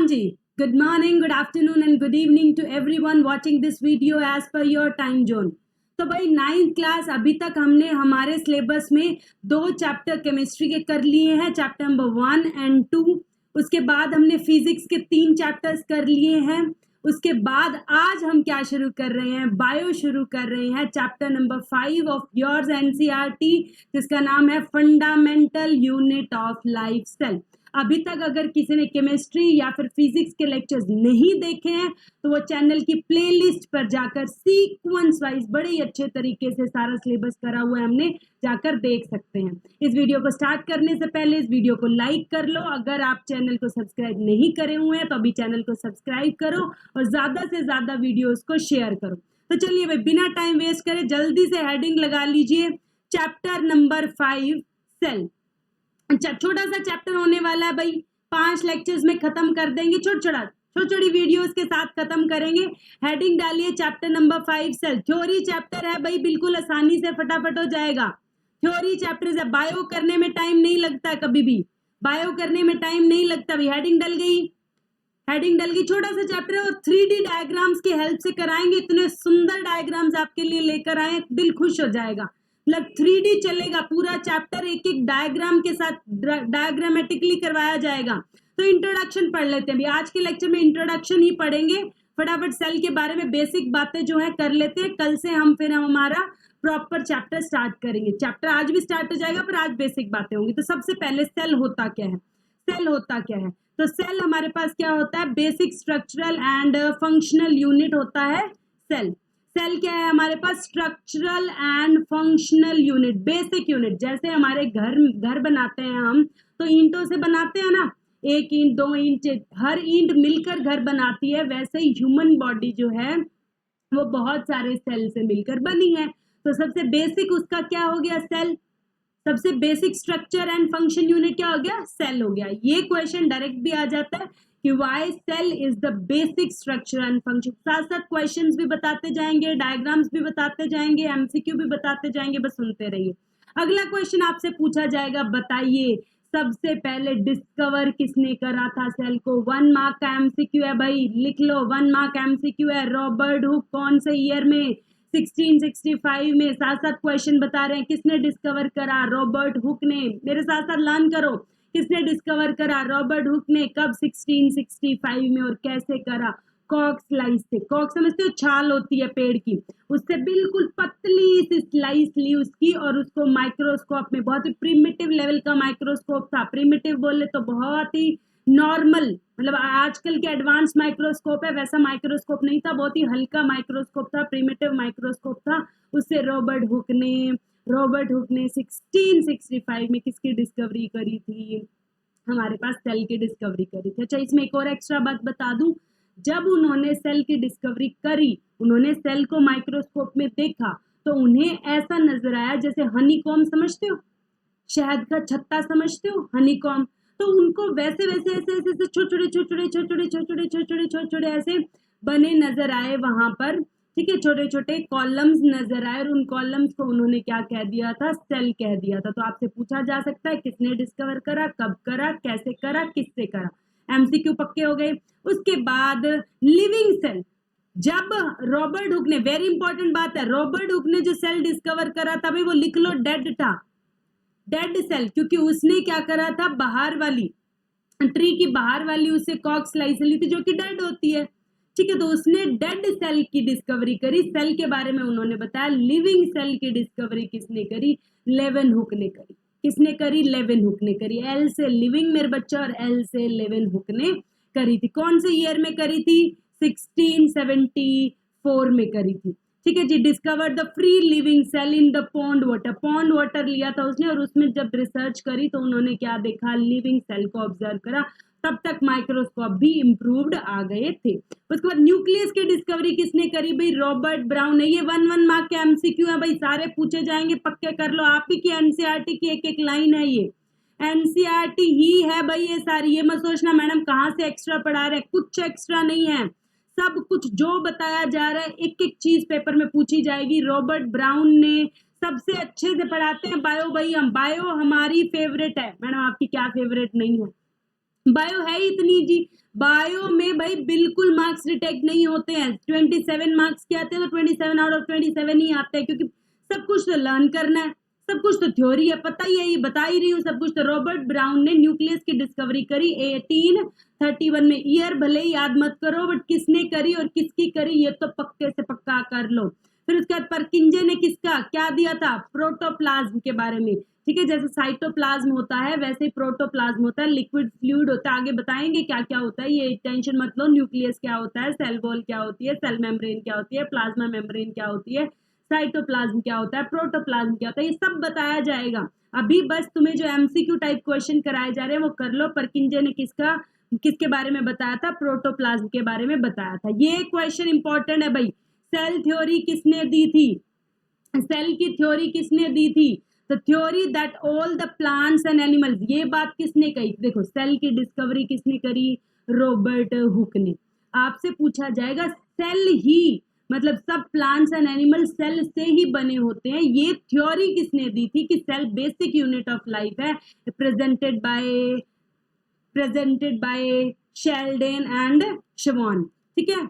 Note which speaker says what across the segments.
Speaker 1: Ji, good morning, good afternoon and good evening to everyone watching this video as per your time zone. तो भाई 9th class अभी तक हमने हमारे syllabus में 2 चैप्टर केमिस्ट्री के कर लिए हैं, चैप्टर नंबर 1 एंड 2. उसके बाद हमने फिजिक्स के 3 चैप्टर्स कर लिए हैं. उसके बाद आज हम क्या शुरू कर रहे हैं, बायो शुरू कर रहे हैं, chapter number 5 of yours NCERT, जिसका नाम है fundamental unit of life cell. अभी तक अगर किसी ने केमिस्ट्री या फिर फिजिक्स के लेक्चर्स नहीं देखे हैं तो वो चैनल की प्लेलिस्ट पर जाकर सीक्वेंस वाइज बड़े ही अच्छे तरीके से सारा सिलेबस करा हुआ है, हमने जाकर देख सकते हैं. इस वीडियो को स्टार्ट करने से पहले इस वीडियो को लाइक कर लो. अगर आप चैनल को सब्सक्राइब नहीं करे हुए हैं तो अभी चैनल को सब्सक्राइब करो और ज्यादा से ज्यादा वीडियोस को शेयर करो. तो चलिए भाई बिना टाइम वेस्ट करे जल्दी से हेडिंग लगा लीजिए. Chapter number 5 cell. छोटा सा चैप्टर होने वाला है भाई, 5 लेक्चर्स में खत्म कर देंगे. छोटी वीडियोस के साथ खत्म करेंगे. हेडिंग डालिए chapter number 5 cell. Theory chapter है भाई, बिल्कुल आसानी से फटाफट हो जाएगा. थ्योरी चैप्टर है, बायो करने में टाइम नहीं लगता, कभी भी बायो करने में टाइम नहीं लगता भाई. हेडिंग डल गई. छोटा सा चैप्टर है और 3D डायग्राम्स की हेल्प से कराएंगे. इतने सुंदर डायग्राम्स आपके लिए लेकर आए, दिल खुश हो जाएगा. मतलब 3D चलेगा पूरा चैप्टर, एक डायग्राम के साथ डायग्रामेटिकली करवाया जाएगा. तो इंट्रोडक्शन पढ़ लेते हैं. आज के लेक्चर में इंट्रोडक्शन ही पढ़ेंगे. फटाफट सेल के बारे में बेसिक बातें जो है कर लेते हैं. कल से हम फिर हमारा प्रॉपर चैप्टर स्टार्ट करेंगे. चैप्टर आज भी स्टार्ट हो जाएगा पर आज बेसिक बातें होंगी. तो सबसे पहले सेल होता क्या है. तो सेल हमारे पास क्या होता है, basic structural and functional unit होता है सेल. सेल क्या है हमारे पास, structural and functional unit, basic unit. जैसे हमारे घर बनाते हैं हम तो ईंटों से बनाते हैं ना, 1 ईंट 2 ईंट, हर ईंट मिलकर घर बनाती है. वैसे ही ह्यूमन बॉडी जो है वो बहुत सारे सेल से मिलकर बनी है. तो सबसे बेसिक उसका क्या हो गया, सेल. सबसे basic structure and function unit क्या हो गया, सेल हो गया. ये क्वेश्चन डायरेक्ट भी आ जाता है कि why cell is the basic structure and function. साथ साथ क्वेश्चंस भी बताते जाएंगे, डायग्राम्स भी बताते जाएंगे, एमसीक्यू भी बताते जाएंगे, बस सुनते रहिए. अगला क्वेश्चन आपसे पूछा जाएगा, बताइए सबसे पहले डिस्कवर किसने करा था सेल को. 1 मार्क का एमसीक्यू है भाई, लिख लो. 1 मार्क एमसीक्यू है. रॉबर्ट हुक कौन से ईयर में, 1665 में. साथ साथ क्वेश्चन बता रहे हैं किसने डिस्कवर करा, रॉबर्ट हुक ने. मेरे साथ साथ लर्न करो, किसने डिस्कवर करा, रॉबर्ट हुक ने. कब, 1665 में. और कैसे करा, कॉक स्लाइस से. कॉक समझते हो, छाल होती है पेड़ की, उससे बिल्कुल पतली सी स्लाइस ली उसकी और उसको माइक्रोस्कोप में, बहुत ही प्रिमिटिव लेवल का माइक्रोस्कोप था. प्रिमिटिव बोले तो बहुत ही नॉर्मल, मतलब आजकल के एडवांस माइक्रोस्कोप है वैसा माइक्रोस्कोप नहीं था, बहुत ही हल्का माइक्रोस्कोप था, प्रिमिटिव माइक्रोस्कोप था. उससे रॉबर्ट हुक ने 1665 में किसकी डिस्कवरी करी थी, हमारे पास सेल की डिस्कवरी करी थी. अच्छा, इसमें एक और एक्स्ट्रा बात बता दूं, जब उन्होंने सेल की डिस्कवरी करी, उन्होंने सेल को माइक्रोस्कोप में देखा तो उन्हें ऐसा नजर आया जैसे हनीकॉम समझते हो, शहद का छत्ता समझते हो, हनीकॉम. तो उनको वैसे ऐसे छोटे ऐसे बने नजर आए वहां पर. ठीक है, छोटे कॉलम्स नजर आए और उन कॉलम्स को उन्होंने क्या कह दिया था, सेल कह दिया था. तो आपसे पूछा जा सकता है किसने डिस्कवर करा, कब करा, कैसे करा, किससे करा. एमसीक्यू पक्के हो गए. उसके बाद लिविंग सेल. जब रॉबर्ट हुक ने, वेरी इंपॉर्टेंट बात है, रॉबर्ट हुक ने जो सेल डिस्कवर करा था भाई वो लिख लो, डेड था, डेड सेल. क्योंकि उसने क्या करा था, बाहर वाली ट्री की बाहर वाली उससे कॉक स्लाइस ली थी जो कि डेड होती है. ठीक है, तो उसने डेड सेल की डिस्कवरी करी. सेल के बारे में उन्होंने बताया. लिविंग सेल की डिस्कवरी किसने करी, लेवेनहुक ने करी. किसने करी, लेवेनहुक ने करी. एल से लिविंग मेरे बच्चा और एल से लेवेनहुक ने करी थी. कौन से ईयर में करी थी, 1674 में करी थी. ठीक है जी. Discover the free living cell in the pond water लिया था उसने और उसमें जब रिसर्च करी तो उन्होंने क्या देखा, लिविंग सेल को ऑब्जर्व करा. तब तक माइक्रोस्कोप भी इम्प्रूव्ड आ गए थे. उसके बाद न्यूक्लियस की डिस्कवरी किसने करी भाई, रॉबर्ट ब्राउन ने. ये 1 मार्क के एमसीक्यू है भाई, सारे पूछे जाएंगे, पक्के कर लो. आप ही की एनसीईआरटी की एक लाइन है, ये एनसीईआरटी ही है भाई ये सारी. ये मत सोचना मैडम कहाँ से एक्स्ट्रा पढ़ा रहे, कुछ एक्स्ट्रा नहीं है. सब कुछ जो बताया जा रहा है एक चीज पेपर में पूछी जाएगी. रॉबर्ट ब्राउन ने सबसे अच्छे से पढ़ाते हैं बायो भाई. हम बायो हमारी फेवरेट है मैडम, आपकी क्या फेवरेट नहीं है. बायो है इतनी जी, बायो में भाई बिल्कुल मार्क्स डिटेक्ट नहीं होते हैं। 27 मार्क्स के आते हैं तो 27 आउट ऑफ 27 ही आते हैं, क्योंकि सब कुछ तो लर्न करना है, सब कुछ तो थ्योरी है, पता ही है, ये बता ही रही हूँ सब कुछ। तो रॉबर्ट ब्राउन ने न्यूक्लियस की डिस्कवरी करी 1831 में। ईयर भले ही याद मत करो, बट किसने करी और किसकी करी ये तो पक्के से पक्का कर लो। फिर उसके बाद परकिंजे ने किसका क्या दिया था, प्रोटोप्लाज्म के बारे में, ठीक है। जैसे साइटोप्लाज्म होता है वैसे ही प्रोटोप्लाज्म होता है, लिक्विड फ्लूइड होता है। आगे बताएंगे क्या क्या होता है, ये टेंशन मत लो। न्यूक्लियस क्या होता है, सेल वॉल क्या होती है, सेल मेम्ब्रेन क्या होती है, प्लाज्मा मेम्ब्रेन क्या होती है, साइटोप्लाज्म क्या होता है, प्रोटोप्लाज्म क्या होता है, ये सब बताया जाएगा। अभी बस तुम्हें जो एमसीक्यू टाइप क्वेश्चन कराए जा रहे हैं वो कर लो। परकिंजे ने किसके बारे में बताया था, प्रोटोप्लाज्म के बारे में बताया था। ये क्वेश्चन इंपॉर्टेंट है भाई। सेल थ्योरी किसने दी थी, सेल की थ्योरी किसने दी थी, तो theory that all the plants and animals, ये बात किसने कही, देखो सेल की डिस्कवरी किसने करी, रॉबर्ट हुक ने। आपसे पूछा जाएगा सेल ही मतलब सब प्लांट्स एंड एनिमल्स सेल से ही बने होते हैं, ये थ्योरी किसने दी थी कि cell basic unit of life है, presented by Schleiden and Schwann, ठीक है।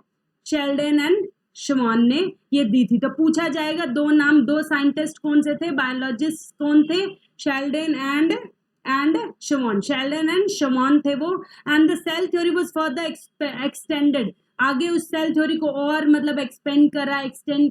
Speaker 1: शेल्डेन एंड शवान ने ये दी थी। तो पूछा जाएगा दो साइंटिस्ट कौन से थे, बायोलॉजिस्ट कौन थे, शेल्डेन एंड शवान, शेल्डेन एंड शवान थे वो। And the cell theory was further extended, आगे उस सेल थ्योरी को और मतलब एक्सटेंड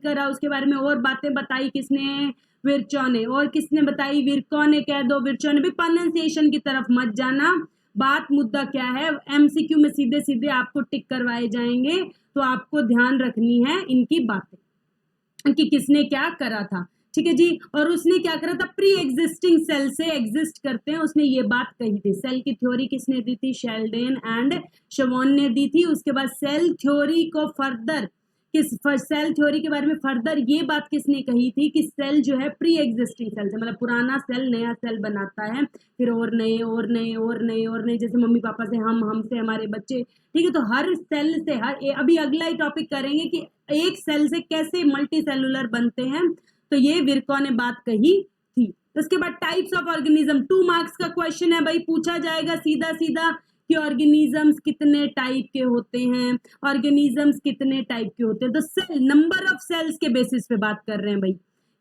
Speaker 1: करा, उसके बारे में और बातें बताई किसने, विर्चो ने। और किसने बताई, विर्को ने, कह दो विर्चो ने भी। प्रोनाउंसिएशन की तरफ मत जाना, बात मुद्दा क्या है, एमसीक्यू में सीधे सीधे आपको टिक करवाए जाएंगे, तो आपको ध्यान रखनी है इनकी बातें कि किसने क्या करा था, ठीक है जी। और उसने क्या करा था, प्री एग्जिस्टिंग सेल से एग्जिस्ट करते हैं, उसने ये बात कही थी। सेल की थ्योरी किसने दी थी, शेल्डेन एंड शवान ने दी थी। उसके बाद सेल थ्योरी को फर्दर सेल थ्योरी के बारे में फर्दर ये बात किसने कही थी कि सेल जो है प्री एग्जिस्टिंग सेल से, मतलब पुराना सेल नया सेल बनाता है, फिर और नए और नए और नए और नए, जैसे मम्मी पापा से हमसे हमारे बच्चे, ठीक है। तो हर सेल से अभी अगला ही टॉपिक करेंगे कि एक सेल से कैसे मल्टी सेलुलर बनते हैं, तो ये विर्को ने बात कही थी। उसके बाद टाइप्स ऑफ ऑर्गेनिज्म, 2 मार्क्स का क्वेश्चन है भाई, पूछा जाएगा सीधा सीधा कि ऑर्गेनिजम्स कितने टाइप के होते हैं, ऑर्गेनिजम्स कितने टाइप के होते हैं। तो सेल, नंबर ऑफ सेल्स के बेसिस पे बात कर रहे हैं भाई।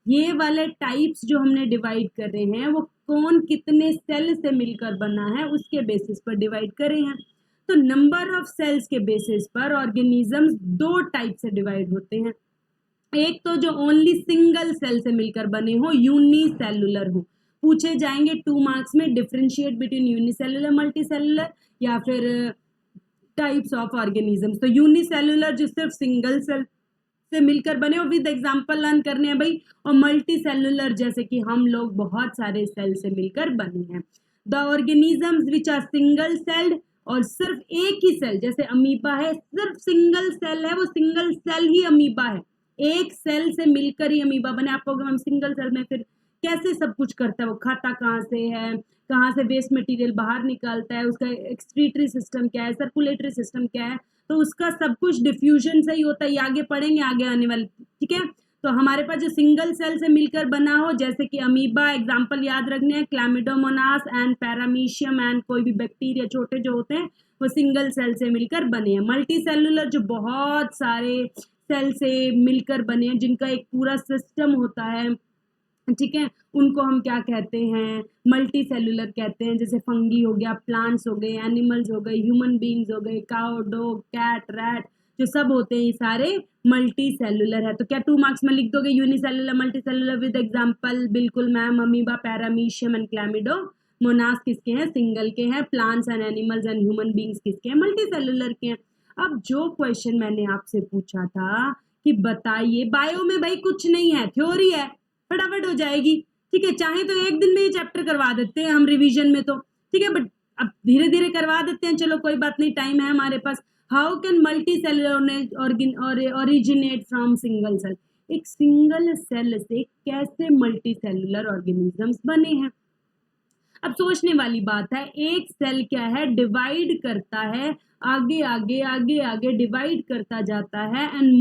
Speaker 1: ये वाले टाइप्स जो हमने डिवाइड कर रहे हैं वो कौन कितने सेल से मिलकर बना है उसके बेसिस पर डिवाइड कर रहे हैं। तो नंबर ऑफ सेल्स के बेसिस पर ऑर्गेनिजम्स 2 टाइप से डिवाइड होते हैं। एक तो जो ओनली सिंगल सेल से मिलकर बने हो, यूनिसेलुलर हो। पूछे जाएंगे 2 मार्क्स में, डिफरेंशिएट बिटवीन यूनिसेलुलर मल्टीसेलुलर या फिर टाइप्स ऑफ ऑर्गेनिजम्स। तो यूनिसेलुलर जो सिर्फ सिंगल सेल से मिलकर बने और विद एग्जांपल लर्न करने हैं भाई, और मल्टी सेलुलर जैसे कि हम लोग बहुत सारे सेल से मिलकर बने हैं। The organisms which are single celled, और सिर्फ एक ही सेल, जैसे अमीबा है सिर्फ सिंगल सेल है, वो सिंगल सेल ही अमीबा है, एक सेल से मिलकर ही अमीबा बने। आप कहोगे हम सिंगल सेल में फिर कैसे सब कुछ करता है, वो खाता कहाँ से है, कहाँ से वेस्ट मटेरियल बाहर निकालता है, उसका एक्सक्रीटरी सिस्टम क्या है, सर्कुलेटरी सिस्टम क्या है, तो उसका सब कुछ डिफ्यूजन से ही होता है। ये आगे पढ़ेंगे आगे आने वाले, ठीक है। तो हमारे पास जो सिंगल सेल से मिलकर बना हो, जैसे कि अमीबा, एग्जांपल याद रखने हैं, क्लैमिडोमोनास एंड पैरामीशियम एंड कोई भी बैक्टीरिया छोटे जो होते हैं वो सिंगल सेल से मिलकर बने हैं। मल्टी सेलुलर जो बहुत सारे सेल से मिलकर बने हैं, जिनका एक पूरा सिस्टम होता है, ठीक है, उनको हम क्या कहते हैं, मल्टी सेलुलर कहते हैं। जैसे फंगी हो गया, प्लांट्स हो गए, एनिमल्स हो गए, ह्यूमन बींग्स हो गए, काउ, डॉग, कैट, रैट, जो सब होते हैं ये सारे मल्टी सेलुलर है। तो क्या 2 मार्क्स में लिख दोगे unicellular multi cellular with example, बिल्कुल मैम। अमीबा, पैरामीशियम एंड क्लैमिडोमोनास किसके हैं, सिंगल के हैं। Plants and animals and human beings किसके हैं, मल्टी सेलुलर के हैं। अब जो क्वेश्चन मैंने आपसे पूछा था कि बताइए, बायो में भाई कुछ नहीं है, थ्योरी है, फटाफट हो जाएगी, ठीक है। चाहे तो एक दिन में ये चैप्टर करवा देते हैं हम रिवीजन में, तो ठीक है, बट अब धीरे धीरे करवा देते हैं, चलो कोई बात नहीं, टाइम है हमारे पास। How can multicellular originate from single cell, एक सिंगल सेल से कैसे मल्टी सेलुलर ऑर्गेनिजम्स बने हैं। अब सोचने वाली बात है, एक सेल क्या है, डिवाइड करता है, आगे आगे आगे आगे डिवाइड करता जाता है, एंड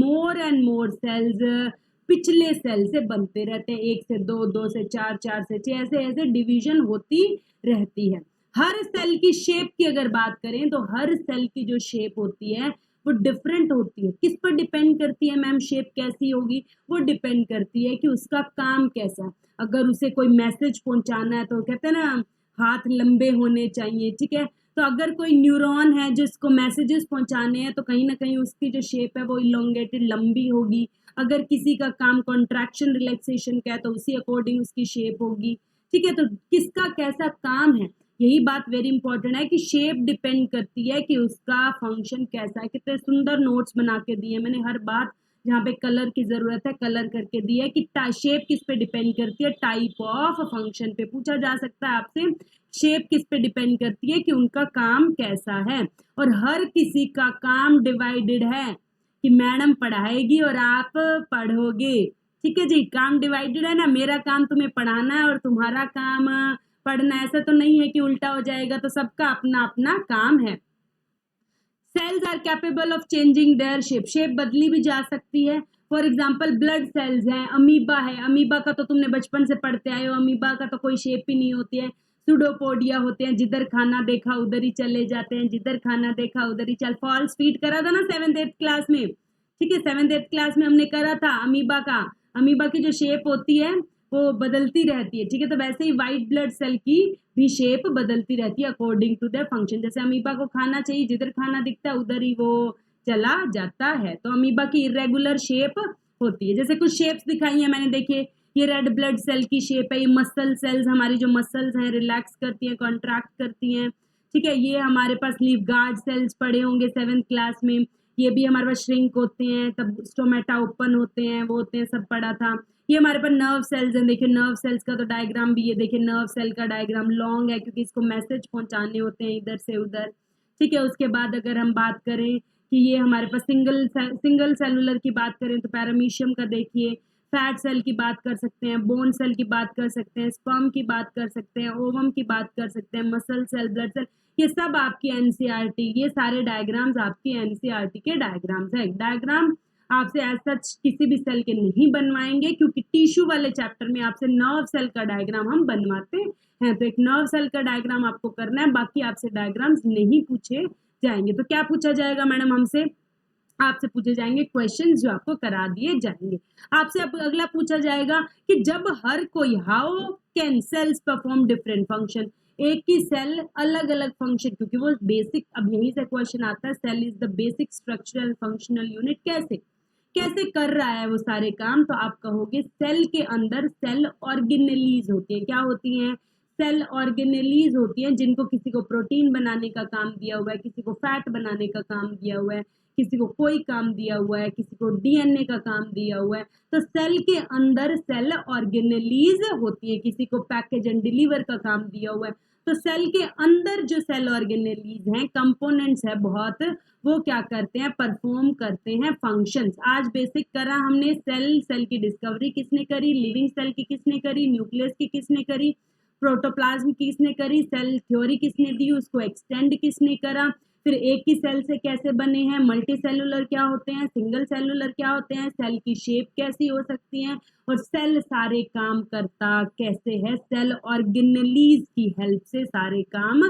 Speaker 1: मोर सेल्स पिछले सेल से बनते रहते हैं, 1 से 2, 2 से 4, 4 से 6, ऐसे ऐसे डिवीजन होती रहती है। हर सेल की शेप की अगर बात करें तो हर सेल की जो शेप होती है वो डिफरेंट होती है। किस पर डिपेंड करती है मैम शेप कैसी होगी? वो डिपेंड करती है कि उसका काम कैसा है। अगर उसे कोई मैसेज पहुंचाना है तो कहते हैं ना हाथ लंबे होने चाहिए, ठीक है। तो अगर कोई न्यूरॉन है जिसको मैसेजेस पहुंचाने हैं तो कहीं ना कहीं उसकी जो शेप है वो इलोंगेटेड लंबी होगी। अगर किसी का काम कॉन्ट्रैक्शन रिलैक्सेशन का है तो उसी अकॉर्डिंग उसकी शेप होगी, ठीक है। तो किसका कैसा काम है, यही बात वेरी इंपॉर्टेंट है कि शेप डिपेंड करती है कि उसका फंक्शन कैसा है। कितने सुंदर नोट्स बना के दिए मैंने, हर बात जहाँ पे कलर की जरूरत है कलर करके दिया है कि शेप किस पे डिपेंड करती है, टाइप ऑफ फंक्शन पे पूछा जा सकता है आपसे। शेप किस पे डिपेंड करती है कि उनका काम कैसा है। और हर किसी का काम डिवाइडेड है कि मैडम पढ़ाएगी और आप पढ़ोगे, ठीक है जी। काम डिवाइडेड है ना, मेरा काम तुम्हें पढ़ाना है और तुम्हारा काम पढ़ना। ऐसा तो नहीं है कि उल्टा हो जाएगा, तो सबका अपना अपना काम है। Cells are capable of changing their shape, shape बदली भी जा सकती है। फॉर एग्जाम्पल ब्लड सेल्स हैं, अमीबा है, अमीबा का तो तुमने बचपन से पढ़ते आए हो, अमीबा का तो कोई शेप ही नहीं होती है। सुडोपोडिया होते हैं, जिधर खाना देखा उधर ही चले जाते हैं, जिधर खाना देखा उधर ही चल। फॉल्स फीट करा था ना 7th 8th क्लास में, ठीक है। 7th 8th क्लास में हमने करा था अमीबा का। अमीबा की जो शेप होती है वो बदलती रहती है, ठीक है। तो वैसे ही व्हाइट ब्लड सेल की भी शेप बदलती रहती है अकॉर्डिंग टू देयर फंक्शन। जैसे अमीबा को खाना चाहिए, जिधर खाना दिखता है उधर ही वो चला जाता है। तो अमीबा की इरेगुलर शेप होती है। जैसे कुछ शेप्स दिखाई है मैंने, देखिए ये रेड ब्लड सेल की शेप है। ये मसल सेल्स, हमारी जो मसल्स हैं रिलैक्स करती हैं, कॉन्ट्रैक्ट करती हैं, ठीक है। ये हमारे पास लीव गार्ड सेल्स पढ़े होंगे 7th क्लास में, ये भी हमारे पास श्रिंक होते हैं, तब स्टोमेटा ओपन होते हैं, वो होते हैं, सब पढ़ा था। ये हमारे पास नर्व सेल्स हैं, देखिए नर्व सेल्स का तो डायग्राम भी, ये देखिए नर्व सेल का डायग्राम लॉन्ग है क्योंकि इसको मैसेज पहुंचाने होते हैं इधर से उधर, ठीक है। उसके बाद अगर हम बात करें कि ये हमारे पास सिंगल सेलुलर की बात करें तो पैरामीशियम का देखिए, फैट सेल की बात कर सकते हैं, बोन सेल की बात कर सकते हैं, स्पर्म की बात कर सकते हैं, ओवम की बात कर सकते हैं, मसल सेल, ब्लड सेल, ये सब आपकी एनसीईआरटी, ये सारे डायग्राम्स आपकी एनसीईआरटी के डायग्राम्स है। डायग्राम आपसे एज सच किसी भी सेल के नहीं बनवाएंगे क्योंकि टिश्यू वाले चैप्टर में आपसे नर्व सेल का डायग्राम हम बनवाते हैं। तो एक नर्व सेल का डायग्राम आपको करना है, बाकी आपसे डायग्राम्स नहीं पूछे जाएंगे। तो क्या पूछा जाएगा मैडम हमसे? आपसे पूछे जाएंगे क्वेश्चंस जो आपको करा दिए जाएंगे। आपसे अब अगला पूछा जाएगा कि जब हर कोई, how can cells perform different function, एक ही सेल अलग अलग फंक्शन, क्योंकि वो बेसिक, अब यहीं से क्वेश्चन आता है, cell is the basic structural functional unit, कैसे कैसे कर रहा है वो सारे काम। तो आप कहोगे सेल के अंदर सेल ऑर्गेनेलीज होती है। क्या होती हैं? सेल ऑर्गेनेलीज होती हैं, जिनको किसी को प्रोटीन बनाने का काम दिया हुआ है, किसी को फैट बनाने का काम दिया हुआ है, किसी को कोई काम दिया हुआ है, किसी को डीएनए का काम दिया हुआ है। तो सेल के अंदर सेल ऑर्गेनेलीज होती है, किसी को पैकेज एंड डिलीवर का काम दिया हुआ है। तो सेल के अंदर जो सेल ऑर्गेनेलीज हैं, कंपोनेंट्स है बहुत, वो क्या करते हैं? परफॉर्म करते हैं फंक्शंस। आज बेसिक करा हमने, सेल की डिस्कवरी किसने करी, लिविंग सेल की किसने करी, न्यूक्लियस की किसने करी, प्रोटोप्लाज्म किसने करी, सेल थ्योरी किसने दी, उसको एक्सटेंड किसने करा, फिर एक ही सेल से कैसे बने हैं, मल्टी सेलुलर क्या होते हैं, सिंगल सेलुलर क्या होते हैं, सेल की शेप कैसी हो सकती है, और सेल सारे काम करता कैसे है। सेल ऑर्गेनेलीज की हेल्प से सारे काम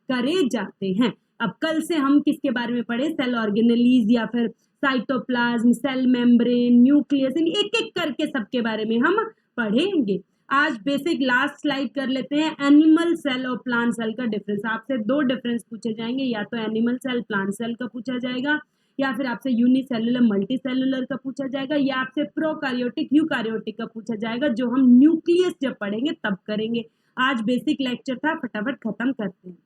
Speaker 1: करे जाते हैं। अब कल से हम किसके बारे में पढ़े? सेल ऑर्गेनेलीज या फिर साइटोप्लाज्म, सेल मेम्ब्रेन, न्यूक्लियस, एक एक करके सबके बारे में हम पढ़ेंगे। आज बेसिक लास्ट स्लाइड कर लेते हैं, एनिमल सेल और प्लांट सेल का डिफरेंस। आपसे दो डिफरेंस पूछे जाएंगे, या तो एनिमल सेल प्लांट सेल का पूछा जाएगा, या फिर आपसे यूनिसेलुलर मल्टी सेलुलर का पूछा जाएगा, या आपसे प्रोकारियोटिक यूकारियोटिक का पूछा जाएगा, जो हम न्यूक्लियस जब पढ़ेंगे तब करेंगे। आज बेसिक लेक्चर था, फटाफट खत्म करते हैं।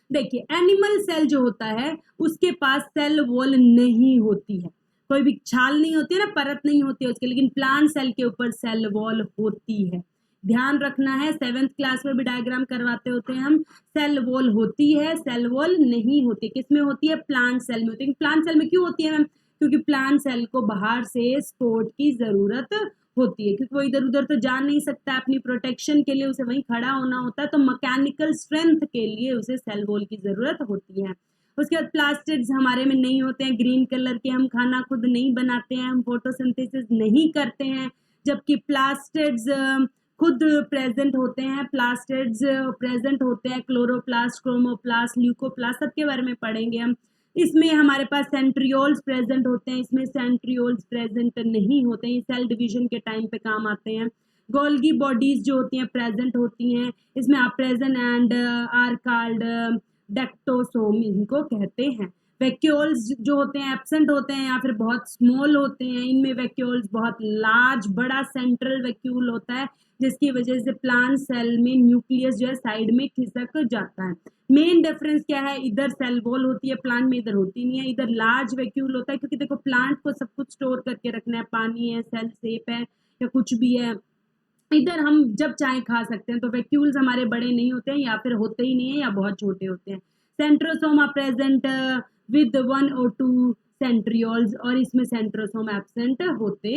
Speaker 1: देखिए एनिमल सेल जो होता है उसके पास सेल वॉल नहीं होती है, कोई भी छाल नहीं होती है ना, परत नहीं होती है उसके, लेकिन प्लांट सेल के ऊपर सेल वॉल होती है। ध्यान रखना है, 7th क्लास में भी डायग्राम करवाते होते हैं हम, सेल वॉल होती है, सेल वॉल नहीं होती। किसमें होती है? प्लांट सेल में होती है। प्लांट सेल में क्यों होती है मैम? क्योंकि प्लांट सेल को बाहर से सपोर्ट की जरूरत होती है, क्योंकि वो इधर उधर तो जा नहीं सकता, अपनी प्रोटेक्शन के लिए उसे वहीं खड़ा होना होता है, तो मैकेनिकल स्ट्रेंथ के लिए उसे सेल वॉल की जरूरत होती है। उसके बाद प्लास्टिड्स हमारे में नहीं होते हैं, ग्रीन कलर के, हम खाना खुद नहीं बनाते हैं, हम फोटोसिंथेसिस नहीं करते हैं, जबकि प्लास्टिड्स खुद प्रेजेंट होते हैं, प्लास्टिड्स प्रेजेंट होते हैं, क्लोरोप्लास्ट, क्रोमोप्लास्ट, ल्यूकोप्लास्ट, सबके बारे में पढ़ेंगे हम। इसमें हमारे पास सेंट्रियोल्स प्रेजेंट होते हैं, इसमें सेंट्रियोल्स प्रेजेंट नहीं होते हैं, सेल डिवीजन के टाइम पे काम आते हैं। गोल्गी बॉडीज जो होती हैं प्रेजेंट होती हैं, इसमें आप प्रेजेंट एंड आर कॉल्ड डेक्टोसोम इनको कहते हैं। वैक्यूल्स जो होते हैं एब्सेंट होते हैं या फिर बहुत स्मॉल होते हैं, इनमें वैक्यूल्स बहुत लार्ज बड़ा सेंट्रल वैक्यूल होता है, जिसकी वजह से प्लांट सेल में न्यूक्लियस जो है साइड में खिसक जाता है। मेन डिफरेंस क्या है, इधर सेल वॉल होती है प्लांट में, इधर होती नहीं है। इधर लार्ज वैक्यूल होता है क्योंकि देखो प्लांट को सब कुछ स्टोर करके रखना है, पानी है, सेल सेप है या कुछ भी है। इधर हम जब चाहे खा सकते हैं, तो वैक्यूल्स हमारे बड़े नहीं होते हैं या फिर होते ही नहीं है या बहुत छोटे होते हैं। सेंट्रोसोम आर प्रेजेंट विद 1 और 2 सेंट्रियोल्स, और इसमें सेंट्रोसोम एब्सेंट होते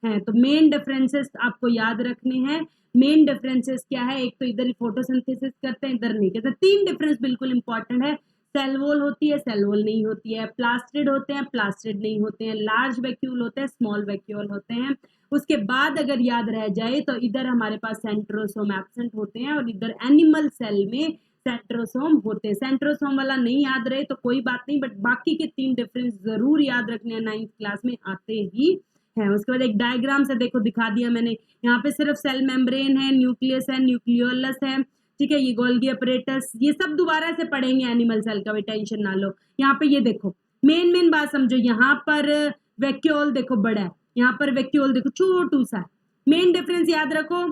Speaker 1: हैं। तो मेन डिफरेंसेस आपको याद रखने हैं। मेन डिफरेंसेस क्या है, एक तो इधर फोटोसिंथेसिस करते हैं, इधर नहीं करते। 3 डिफरेंस बिल्कुल इंपॉर्टेंट है, सेल वॉल होती है, सेल वॉल नहीं होती है, प्लास्टिड होते हैं, प्लास्टिड नहीं होते हैं, लार्ज वैक्यूल होते हैं, स्मॉल वैक्यूल होते हैं। उसके बाद अगर याद रह जाए तो इधर हमारे पास सेंट्रोसोम एब्सेंट होते हैं और इधर एनिमल सेल में सेंट्रोसोम होते हैं। सेंट्रोसोम वाला नहीं याद रहे तो कोई बात नहीं, बट बाकी के 3 डिफरेंस जरूर याद रखने हैं, 9th क्लास में आते ही है। उसके बाद एक डायग्राम से देखो दिखा दिया मैंने, यहाँ पे सिर्फ सेल मेम्ब्रेन है, न्यूक्लियस है, न्यूक्लियोलस है, ठीक है, ये गोल्गी अपरेटस, ये सब दोबारा से पढ़ेंगे एनिमल सेल का, भी टेंशन ना लो। यहाँ पे ये देखो मेन बात समझो, यहाँ पर वैक्यूल देखो बड़ा है, यहाँ पर वैक्यूल देखो छोटू सा। मेन डिफरेंस याद रखो,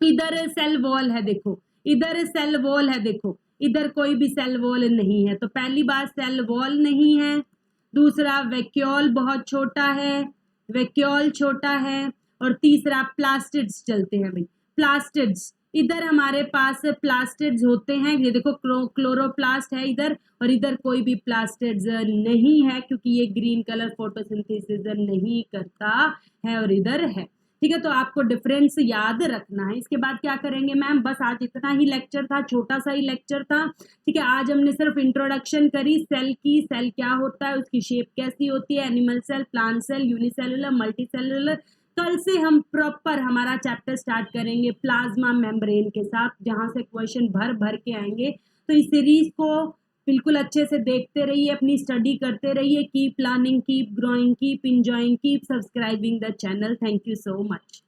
Speaker 1: इधर सेल वॉल है देखो, इधर सेल वॉल है देखो, इधर कोई भी सेल वॉल नहीं है। तो पहली बात सेल वॉल नहीं है, दूसरा वैक्यूल बहुत छोटा है, वैक्यूल छोटा है, और तीसरा प्लास्टिड्स चलते हैं भाई, प्लास्टिड्स। इधर हमारे पास प्लास्टिड्स होते हैं, ये देखो क्लोरोप्लास्ट है इधर, और इधर कोई भी प्लास्टिड्स नहीं है क्योंकि ये ग्रीन कलर फोटोसिंथेसिस नहीं करता है, और इधर है। ठीक है, तो आपको डिफरेंस याद रखना है। इसके बाद क्या करेंगे मैम, बस आज इतना ही लेक्चर था, छोटा सा ही लेक्चर था। ठीक है, आज हमने सिर्फ इंट्रोडक्शन करी सेल की, सेल क्या होता है, उसकी शेप कैसी होती है, animal cell, plant cell, unicellular, multicellular. कल से हम प्रॉपर हमारा चैप्टर स्टार्ट करेंगे प्लाज्मा मेम्ब्रेन के साथ, जहां से क्वेश्चन भर भर के आएंगे। तो इस सीरीज को बिल्कुल अच्छे से देखते रहिए, अपनी स्टडी करते रहिए। Keep learning, keep growing, keep enjoying, keep subscribing the channel. Thank you so much.